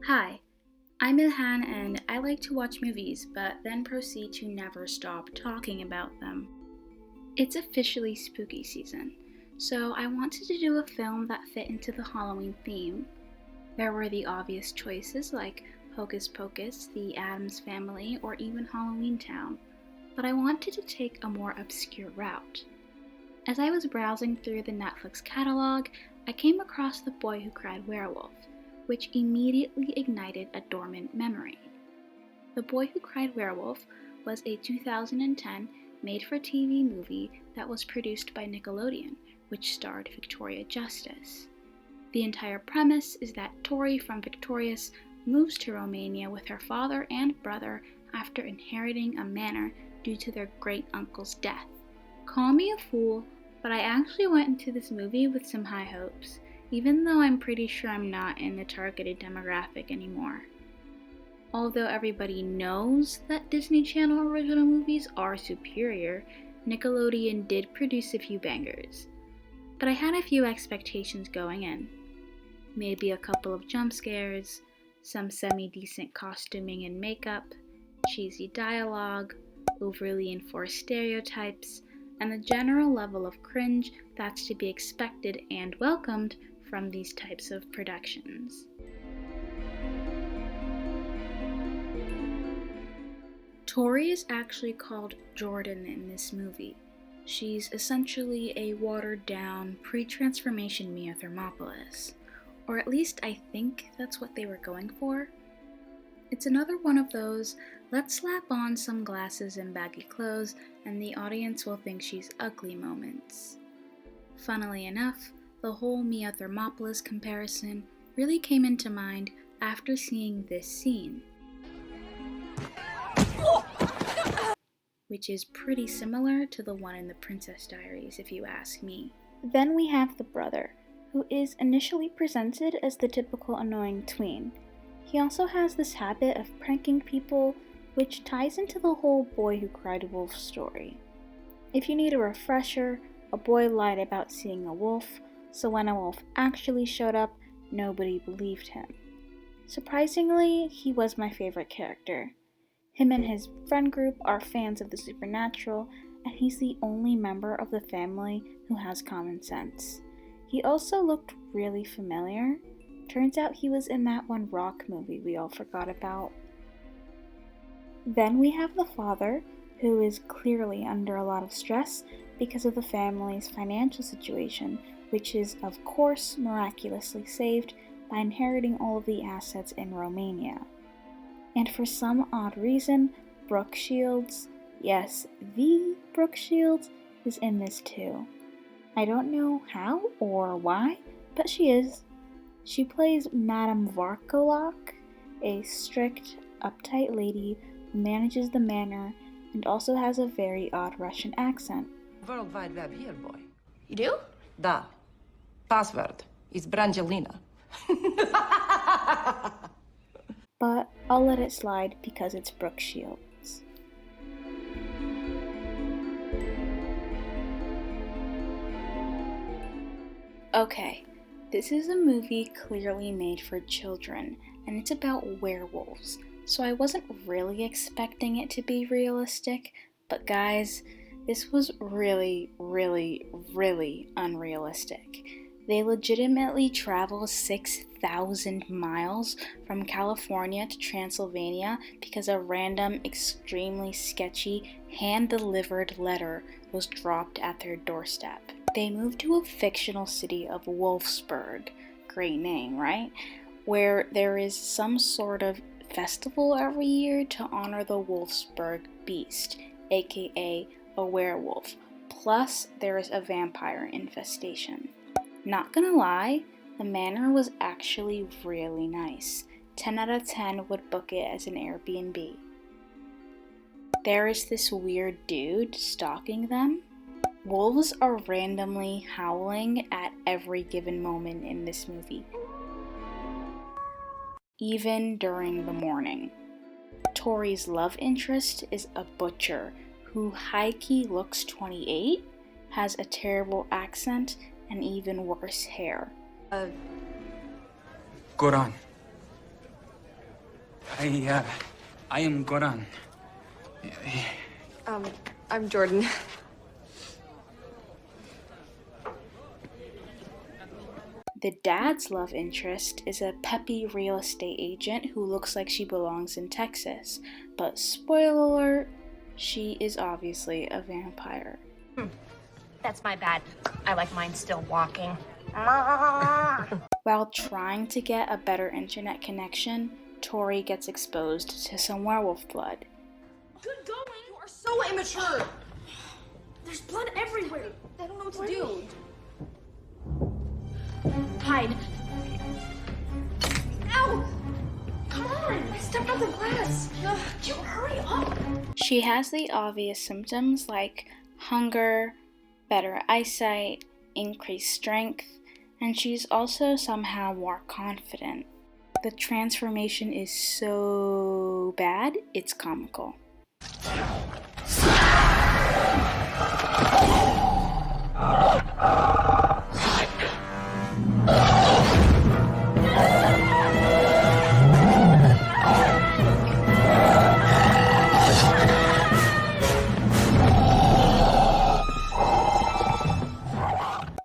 Hi, I'm Ilhan and I like to watch movies but then proceed to never stop talking about them. It's officially spooky season, so I wanted to do a film that fit into the Halloween theme. There were the obvious choices like Hocus Pocus, The Addams Family, or even Halloween Town, but I wanted to take a more obscure route. As I was browsing through the Netflix catalog, I came across The Boy Who Cried Werewolf, which immediately ignited a dormant memory. The Boy Who Cried Werewolf was a 2010 made-for-TV movie that was produced by Nickelodeon, which starred Victoria Justice. The entire premise is that Tori from Victorious moves to Romania with her father and brother after inheriting a manor due to their great-uncle's death. Call me a fool, but I actually went into this movie with some high hopes, even though I'm pretty sure I'm not in the targeted demographic anymore. Although everybody knows that Disney Channel original movies are superior, Nickelodeon did produce a few bangers. But I had a few expectations going in. Maybe a couple of jump scares, some semi-decent costuming and makeup, cheesy dialogue, overly enforced stereotypes, and the general level of cringe that's to be expected and welcomed from these types of productions. Tori is actually called Jordan in this movie. She's essentially a watered-down, pre-transformation Mia Thermopolis. Or at least I think that's what they were going for. It's another one of those, let's slap on some glasses and baggy clothes and the audience will think she's ugly moments. Funnily enough, the whole Mia Thermopolis comparison really came into mind after seeing this scene, which is pretty similar to the one in The Princess Diaries if you ask me. Then we have the brother, who is initially presented as the typical annoying tween. He also has this habit of pranking people, which ties into the whole Boy Who Cried Wolf story. If you need a refresher, a boy lied about seeing a wolf, so when a wolf actually showed up, nobody believed him. Surprisingly, he was my favorite character. Him and his friend group are fans of the supernatural, and he's the only member of the family who has common sense. He also looked really familiar. Turns out he was in that one Rock movie we all forgot about. Then we have the father, who is clearly under a lot of stress because of the family's financial situation, which is of course miraculously saved by inheriting all of the assets in Romania. And for some odd reason, Brooke Shields, yes, the Brooke Shields, is in this too. I don't know how or why, but she is. She plays Madame Varkolak, a strict, uptight lady who manages the manor and also has a very odd Russian accent. World Wide Web here, boy. You do? Da. Password is Brangelina. But I'll let it slide because it's Brooke Shields. Okay, this is a movie clearly made for children, and it's about werewolves, so I wasn't really expecting it to be realistic, but guys, this was really, really, really unrealistic. They legitimately travel 6,000 miles from California to Transylvania because a random, extremely sketchy, hand-delivered letter was dropped at their doorstep. They moved to a fictional city of Wolfsburg, great name, right? Where there is some sort of festival every year to honor the Wolfsburg beast, aka a werewolf. Plus, there is a vampire infestation. Not gonna lie, the manor was actually really nice. 10 out of 10 would book it as an Airbnb. There is this weird dude stalking them. Wolves are randomly howling at every given moment in this movie, even during the morning. Tori's love interest is a butcher who high-key looks 28, has a terrible accent, and even worse hair. Goran. I am Goran. I'm Jordan. The dad's love interest is a peppy real estate agent who looks like she belongs in Texas, but spoiler alert, she is obviously a vampire. That's my bad. I like mine still walking. While trying to get a better internet connection, Tori gets exposed to some werewolf blood. Good going. You are so immature. There's blood everywhere. I don't know what to do. Hide. Ow! Come on! I stepped on the glass. You hurry up. She has the obvious symptoms like hunger, better eyesight, increased strength, and she's also somehow more confident. The transformation is so bad, it's comical.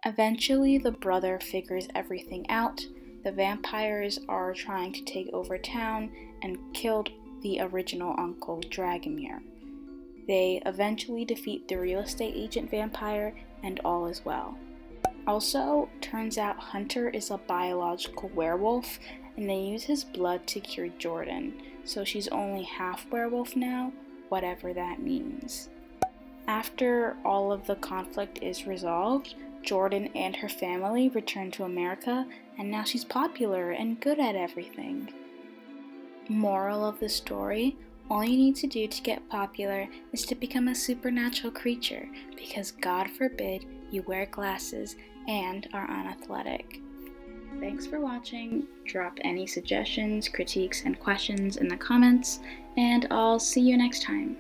Eventually, the brother figures everything out. The vampires are trying to take over town and killed the original uncle, Dragomir. They eventually defeat the real estate agent vampire, and all is well. Also, turns out Hunter is a biological werewolf, and they use his blood to cure Jordan, so she's only half werewolf now, whatever that means. After all of the conflict is resolved, Jordan and her family return to America, and now she's popular and good at everything. Moral of the story: all you need to do to get popular is to become a supernatural creature, because God forbid you wear glasses and are unathletic. Thanks for watching. Drop any suggestions, critiques, and questions in the comments, and I'll see you next time.